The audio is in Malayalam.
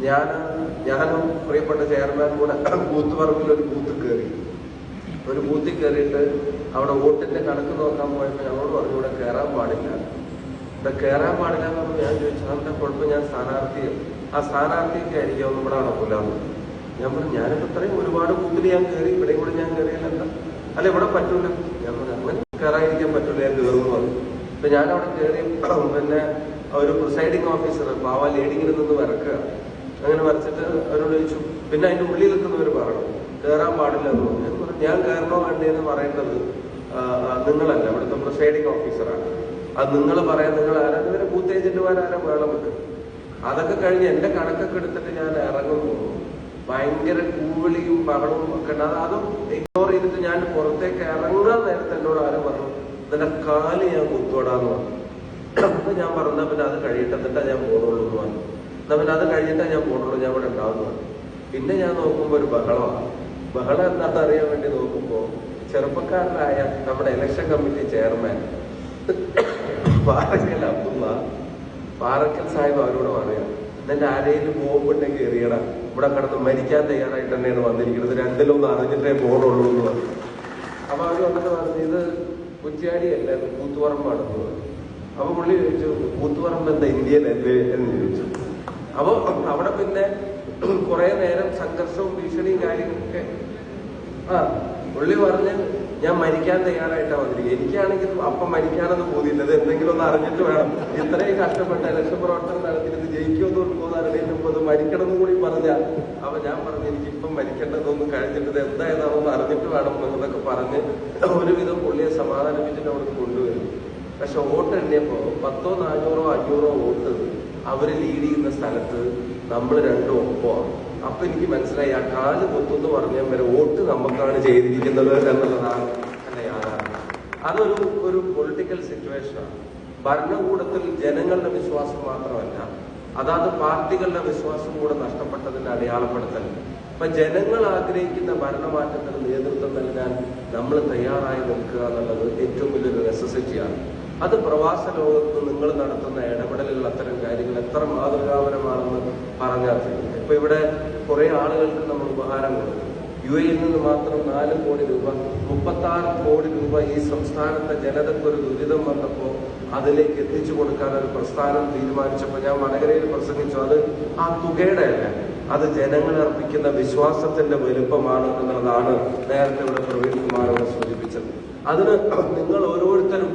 ഞാനും പ്രിയപ്പെട്ട ചെയർമാൻ കൂടെ കൂത്തുപറമ്പിൽ ഒരു ബൂത്തിൽ കയറിയിട്ട് അവിടെ വോട്ടിന്റെ കണക്ക് നോക്കാൻ പോയപ്പോൾ ഞങ്ങളോട് പറഞ്ഞു ഇവിടെ കയറാൻ പാടില്ല എന്ന് പറഞ്ഞപ്പോൾ ഞാൻ ചോദിച്ചു അതിന്റെ കുഴപ്പം ഞാൻ ആ സ്ഥാനാർത്ഥിയൊക്കെ ആയിരിക്കും ഒന്നും ഇവിടെ നടക്കില്ലാന്ന്. ഞാൻ പറഞ്ഞു ഞാനിപ്പോ ഇത്രയും ഒരുപാട് ബൂത്തിൽ ഞാൻ കയറി ഇവിടെ ഞാൻ കയറിയല്ല, അല്ല ഇവിടെ പറ്റൂല. ഞാൻ പറഞ്ഞു അങ്ങനെ കയറാതിരിക്കാൻ പറ്റൂല, ഞാൻ കയറുന്നു പറഞ്ഞു. അപ്പൊ ഞാനവിടെ കയറി പിന്നെ ഒരു പ്രിസൈഡിങ് ഓഫീസർ പാവ ലേഡിങ്ങിൽ നിന്ന് വരക്കുക. അങ്ങനെ വരച്ചിട്ട് അവരോട് ചോദിച്ചു, പിന്നെ അതിന്റെ ഉള്ളിൽ നിൽക്കുന്നവർ പറഞ്ഞു കയറാൻ പാടില്ല എന്ന് പറഞ്ഞു. ഞാൻ കയറണോ വേണ്ടേന്ന് പറയേണ്ടത് നിങ്ങളല്ല, ഇവിടുത്തെ പ്രിസൈഡിങ് ഓഫീസറാണ്. അത് നിങ്ങൾ പറയാൻ നിങ്ങൾ ആരാ ഇവരെ ബൂത്ത് ഏജന്റുമാരാരും വേണമെന്ന്. അതൊക്കെ കഴിഞ്ഞ് എന്റെ കണക്കൊക്കെ എടുത്തിട്ട് ഞാൻ ഇറങ്ങുന്നു. ഭയങ്കര കൂവിളിയും ബഹളവും ഒക്കെ ഉണ്ട്. അതും ഇഗ്നോർ ചെയ്തിട്ട് ഞാൻ പുറത്തേക്ക് ഇറങ്ങാൻ നേരത്തെ എന്നോട് ആരും പറഞ്ഞു നിന്റെ കാല് ഞാൻ കുത്തോടാന്ന് പറഞ്ഞു. അപ്പൊ ഞാൻ പറഞ്ഞാ പിന്നെ അത് കഴിയട്ടെ എന്നിട്ടാ ഞാൻ പോണുള്ളൂ എന്ന് പറഞ്ഞു. എന്നാ പിന്നെ അത് കഴിഞ്ഞിട്ടാ ഞാൻ പോണുള്ളൂ, ഞാൻ ഇവിടെ ഉണ്ടാവുന്നു പറഞ്ഞു. പിന്നെ ഞാൻ നോക്കുമ്പോ ഒരു ബഹളം എന്താണെന്ന് അറിയാൻ വേണ്ടി നോക്കുമ്പോ ചെറുപ്പക്കാരനായ നമ്മുടെ election committee chairman Parakkal Sahib അവരോട് പറയാം, എന്റെ ആരെയും ബോംബുണ്ടെങ്കിൽ എറിയണം, ഇവിടെ കിടന്ന് മരിക്കാൻ തയ്യാറായിട്ട് തന്നെയാണ് വന്നിരിക്കുന്നത്, രണ്ടിലൊന്നും അറിഞ്ഞിട്ടേ പോണുള്ളൂ എന്ന് പറഞ്ഞു. അപ്പൊ അവര് വന്നിട്ട് പറഞ്ഞു ഇത് കുറ്റ്യാടിയല്ല, ഇത് കൂത്തുപറമ്പാണെന്ന് പറഞ്ഞു. അപ്പൊ പുള്ളി ചോദിച്ചു കൂത്തുപറമ്പ് എന്താ ഇന്ത്യയിലല്ലേ എന്ന് ചോദിച്ചു. അപ്പൊ അവിടെ പിന്നെ കുറെ നേരം സംഘർഷവും ഭീഷണിയും കാര്യങ്ങളൊക്കെ. പുള്ളി പറഞ്ഞ് ഞാൻ മരിക്കാൻ തയ്യാറായിട്ടാണ് വന്നിരിക്കുക. എനിക്കാണെങ്കിൽ അപ്പം മരിക്കാനൊന്നും പോതിയില്ലത്, എന്തെങ്കിലും ഒന്ന് അറിഞ്ഞിട്ട് വേണം. ഇത്രയും കഷ്ടപ്പെട്ട ഇലക്ഷൻ പ്രവർത്തനം നടത്തിയത് ജയിക്കുമെന്ന് തോന്നാറില്ല, അത് മരിക്കണം എന്ന് കൂടി പറഞ്ഞ. അപ്പൊ ഞാൻ പറഞ്ഞു എനിക്കിപ്പം മരിക്കേണ്ടതൊന്നും കഴിഞ്ഞിട്ട് എന്തായതാണെന്ന് അറിഞ്ഞിട്ട് വേണം എന്നൊക്കെ പറഞ്ഞ് ഒരുവിധം പുള്ളിയെ സമാധാനിപ്പിച്ചിട്ട് അവിടെ കൊണ്ടുവരും. പക്ഷെ വോട്ട് എണ്ണിയപ്പോ 100, 400, 500 വോട്ട് അവര് ലീഡ് ചെയ്യുന്ന സ്ഥലത്ത് നമ്മൾ രണ്ടും ഒപ്പമാണ്. അപ്പൊ എനിക്ക് മനസ്സിലായി ആ കാല് പൊത്തുന്ന് പറഞ്ഞാൽ വരെ വോട്ട് നമുക്കാണ് ചെയ്തിരിക്കുന്നത് എന്നുള്ളതാണ് എന്റെ യാഥാർത്ഥ്യം. അതൊരു പൊളിറ്റിക്കൽ സിറ്റുവേഷനാണ്. ഭരണകൂടത്തിൽ ജനങ്ങളുടെ വിശ്വാസം മാത്രമല്ല, അതാത് പാർട്ടികളുടെ വിശ്വാസം കൂടെ നഷ്ടപ്പെട്ടതിന്റെ അടയാളപ്പെടുത്തൽ. അപ്പൊ ജനങ്ങൾ ആഗ്രഹിക്കുന്ന ഭരണമാറ്റത്തിന് നേതൃത്വം നൽകാൻ നമ്മൾ തയ്യാറായി നിൽക്കുക എന്നുള്ളത് ഏറ്റവും വലിയൊരു നെസസിറ്റിയാണ്. അത് പ്രവാസ ലോകത്ത് നിങ്ങൾ നടത്തുന്ന ഇടപെടലുകൾ, അത്തരം കാര്യങ്ങൾ എത്ര മാതൃകാപരമാണെന്ന് പറഞ്ഞാൽ. ഇപ്പൊ ഇവിടെ കുറെ ആളുകൾക്ക് നമ്മൾ ഉപഹാരം കൊടുക്കും. UAE നിന്ന് മാത്രം 4 കോടി രൂപ, 36 കോടി രൂപ ഈ സംസ്ഥാനത്തെ ജനതയ്ക്കൊരു ദുരിതം വന്നപ്പോൾ അതിലേക്ക് എത്തിച്ചു കൊടുക്കാൻ ഒരു പ്രസ്ഥാനം തീരുമാനിച്ചപ്പോൾ ഞാൻ വടകരയിൽ പ്രസംഗിച്ചു. അത് ആ തുകയുടെ അല്ല, അത് ജനങ്ങൾ അർപ്പിക്കുന്ന വിശ്വാസത്തിന്റെ വലുപ്പമാണ് എന്നുള്ളതാണ് നേരത്തെ ഇവിടെ പ്രവീൺ കുമാറോട് സൂചിപ്പിച്ചത്. അതിന് നിങ്ങൾ ഓരോരുത്തരും